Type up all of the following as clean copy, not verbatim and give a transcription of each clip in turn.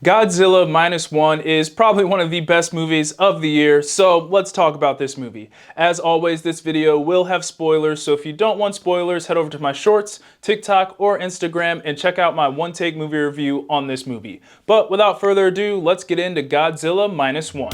Godzilla Minus One is probably one of the best movies of the year, so let's talk about this movie. As always, this video will have spoilers, so if you don't want spoilers, head over to my shorts, TikTok, or Instagram and check out my one-take movie review on this movie. But without further ado, let's get into Godzilla Minus One.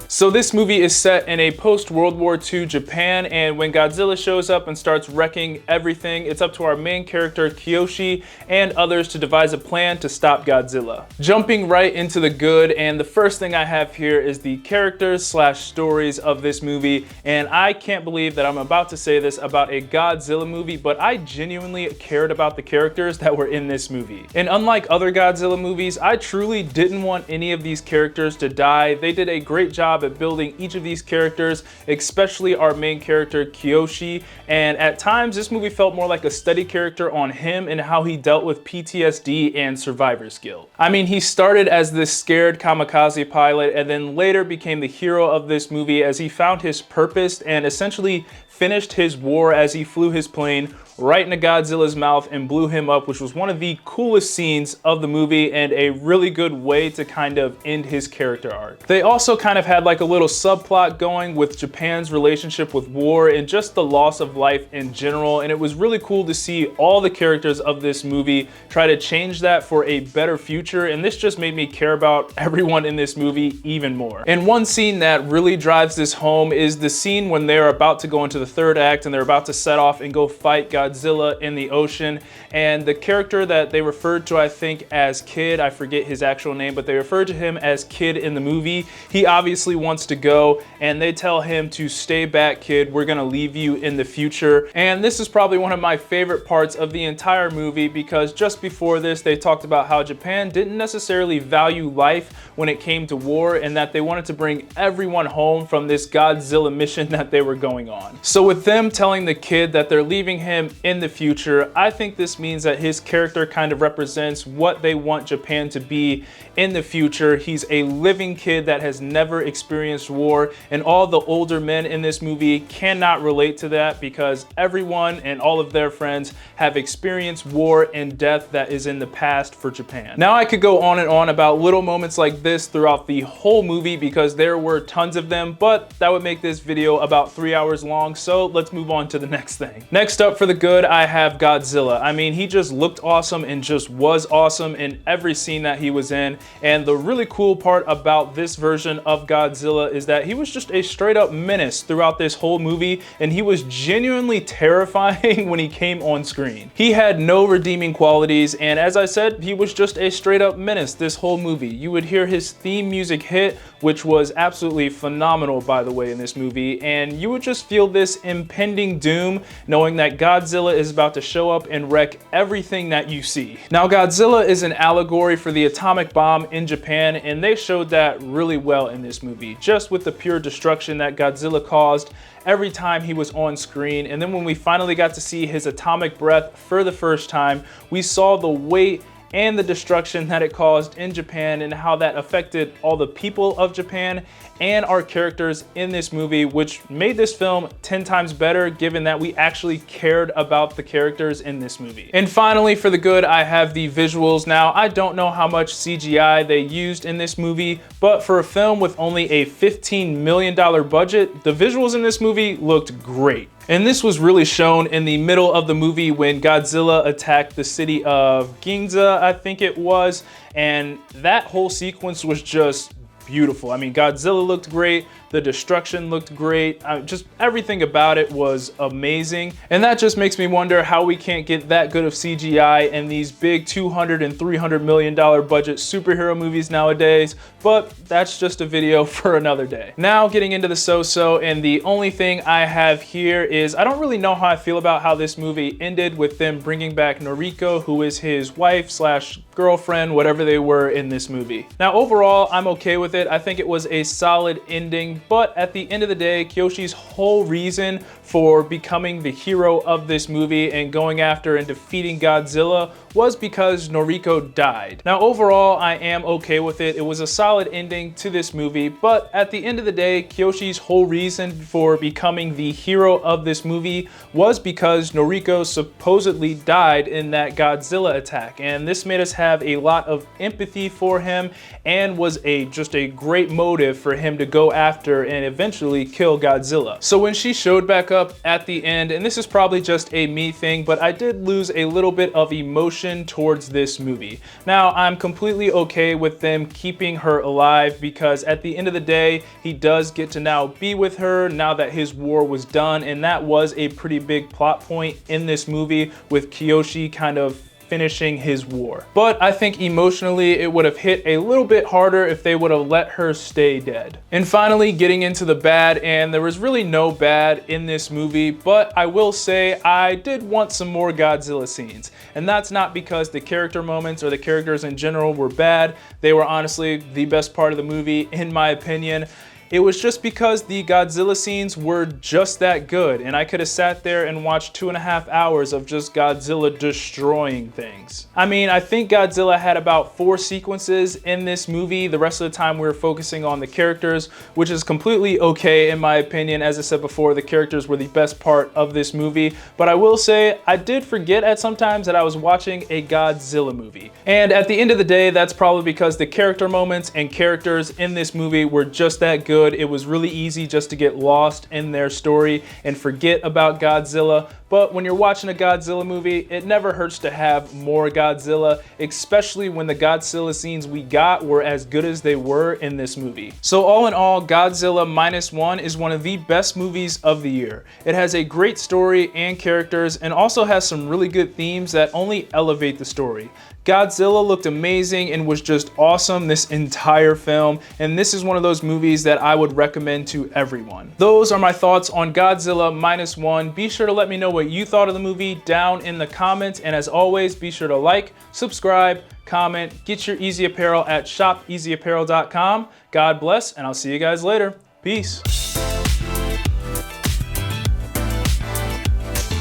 So this movie is set in a post-World War II Japan, and when Godzilla shows up and starts wrecking everything, it's up to our main character Kiyoshi and others to devise a plan to stop Godzilla. Jumping right into the good, and the first thing I have here is the characters / stories of this movie, and I can't believe that I'm about to say this about a Godzilla movie, but I genuinely cared about the characters that were in this movie. And unlike other Godzilla movies, I truly didn't want any of these characters to die. They did a great job at building each of these characters, especially our main character Kiyoshi, and at times this movie felt more like a study character on him and how he dealt with PTSD and survivor's guilt. I mean, he started as this scared kamikaze pilot and then later became the hero of this movie as he found his purpose and essentially finished his war as he flew his plane right into Godzilla's mouth and blew him up, which was one of the coolest scenes of the movie and a really good way to kind of end his character arc. They also kind of had like a little subplot going with Japan's relationship with war and just the loss of life in general, and it was really cool to see all the characters of this movie try to change that for a better future, and this just made me care about everyone in this movie even more. And one scene that really drives this home is the scene when they're about to go into the third act and they're about to set off and go fight Godzilla in the ocean, and the character that they referred to, I think, as Kid, I forget his actual name, but they referred to him as Kid in the movie. He obviously wants to go and they tell him to stay back, Kid, we're gonna leave you in the future. And this is probably one of my favorite parts of the entire movie because just before this they talked about how Japan didn't necessarily value life when it came to war and that they wanted to bring everyone home from this Godzilla mission that they were going on. So with them telling the kid that they're leaving him in the future, I think this means that his character kind of represents what they want Japan to be in the future. He's a living kid that has never experienced war, and all the older men in this movie cannot relate to that because everyone and all of their friends have experienced war and death that is in the past for Japan. Now I could go on and on about little moments like this throughout the whole movie because there were tons of them, but that would make this video about 3 hours long, so let's move on to the next thing. Next up for the good, I have Godzilla. I mean, he just looked awesome and just was awesome in every scene that he was in, and the really cool part about this version of Godzilla is that he was just a straight up menace throughout this whole movie, and he was genuinely terrifying when he came on screen. He had no redeeming qualities, and as I said, he was just a straight up menace this whole movie. You would hear his theme music hit, which was absolutely phenomenal, by the way, in this movie, and you would just feel this impending doom knowing that Godzilla is about to show up and wreck everything that you see. Now, Godzilla is an allegory for the atomic bomb in Japan, and they showed that really well in this movie, just with the pure destruction that Godzilla caused every time he was on screen. And then when we finally got to see his atomic breath for the first time, we saw the weight and the destruction that it caused in Japan and how that affected all the people of Japan and our characters in this movie, which made this film 10 times better given that we actually cared about the characters in this movie. And finally, for the good, I have the visuals. Now, I don't know how much CGI they used in this movie, but for a film with only a $15 million budget, the visuals in this movie looked great. And this was really shown in the middle of the movie when Godzilla attacked the city of Ginza, I think it was, and that whole sequence was just beautiful. I mean, Godzilla looked great, the destruction looked great, just everything about it was amazing. And that just makes me wonder how we can't get that good of CGI in these big $200 and $300 million budget superhero movies nowadays, but that's just a video for another day. Now getting into the so-so, and the only thing I have here is I don't really know how I feel about how this movie ended with them bringing back Noriko, who is his wife / girlfriend, whatever they were in this movie. Now overall, I'm okay with it. I think it was a solid ending, but at the end of the day, Kiyoshi's whole reason for becoming the hero of this movie and going after and defeating Godzilla was because Noriko died. Now overall, I am okay with it. It was a solid ending to this movie, but at the end of the day, Kyoshi's whole reason for becoming the hero of this movie was because Noriko supposedly died in that Godzilla attack, and this made us have a lot of empathy for him and was just a great motive for him to go after and eventually kill Godzilla. So when she showed back up at the end, and this is probably just a me thing, but I did lose a little bit of emotion towards this movie. Now, I'm completely okay with them keeping her alive because at the end of the day, he does get to now be with her now that his war was done, and that was a pretty big plot point in this movie with Kyoshi kind of finishing his war. But I think emotionally it would have hit a little bit harder if they would have let her stay dead. And finally, getting into the bad, and there was really no bad in this movie, but I will say I did want some more Godzilla scenes. And that's not because the character moments or the characters in general were bad. They were honestly the best part of the movie, in my opinion. It was just because the Godzilla scenes were just that good, and I could have sat there and watched 2.5 hours of just Godzilla destroying things. I mean, I think Godzilla had about 4 sequences in this movie. The rest of the time we were focusing on the characters, which is completely okay in my opinion. As I said before, the characters were the best part of this movie, but I will say I did forget at some times that I was watching a Godzilla movie. And at the end of the day, that's probably because the character moments and characters in this movie were just that good. It was really easy just to get lost in their story and forget about Godzilla. But when you're watching a Godzilla movie, it never hurts to have more Godzilla, especially when the Godzilla scenes we got were as good as they were in this movie. So all in all, Godzilla -1 is one of the best movies of the year. It has a great story and characters, and also has some really good themes that only elevate the story. Godzilla looked amazing and was just awesome this entire film, and this is one of those movies that I would recommend to everyone. Those are my thoughts on Godzilla -1. Be sure to let me know what you thought of the movie down in the comments, and as always, be sure to like, subscribe, comment, get your Eazy Apparel at shopeasyapparel.com. God bless, and I'll see you guys later. Peace.